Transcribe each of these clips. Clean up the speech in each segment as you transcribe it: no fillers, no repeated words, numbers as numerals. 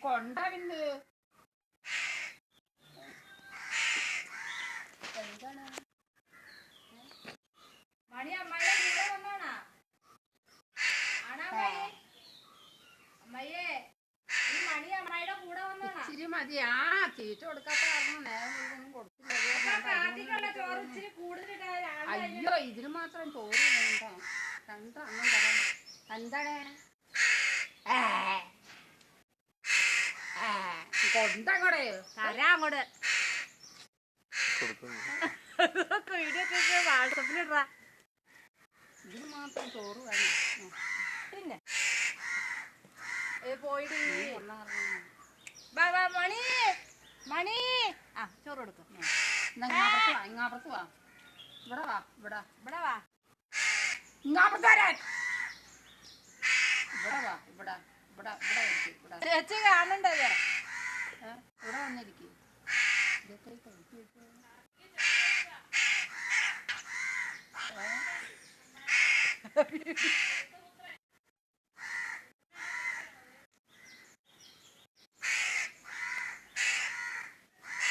കൊണ്ട പിന്നെ എന്താണ് മണി അമ്മയുടെ കൂടെ വന്നോണാ ആണാ അമ്മയെ ഈ മണി അമ്മയുടെ കൂടെ വന്നോണാ ഇച്ചിരി മതി. ആ തീറ്റ കൊടുക്കാത്ത കാരണം നേരം മുഴുവനും കൊടുത്തില്ല. അയ്യോ ഇതിന് മാത്രം ചോറ് വേണ്ട. രണ്ടെണ്ണം തരാം. എന്താണ് കൊണ്ടങ്ങോടെ തരാ അങ്ങോട്ട് വാട്സപ്പിലിടാ. ഇതിന് മാത്രം ചോറ് വേണം. പിന്നെ പോയിട്ട് മണി മണി ആ ചോറ് കൊടുക്കും. ഇങ്ങാപ്പുറത്ത് വാ. ഇവിടെ വാ. ഇവിടെ വാ. ഇങ്ങാപ്പുറത്ത് വരാൻ. ഇവിടെ വാ. ഇവിടെ ചേച്ചി കാണണ്ടേ? ഇവിടെ വന്നിരിക്കും.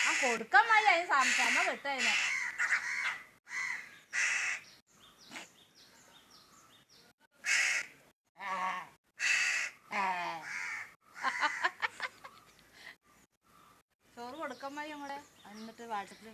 ആ കൊടുക്കാൻ മതി. അതിന് സംസാരം കിട്ടതിന് ചോറ് കൊടുക്കാൻ മതി. ഞങ്ങളെ എന്നിട്ട് വാട്സപ്പിൽ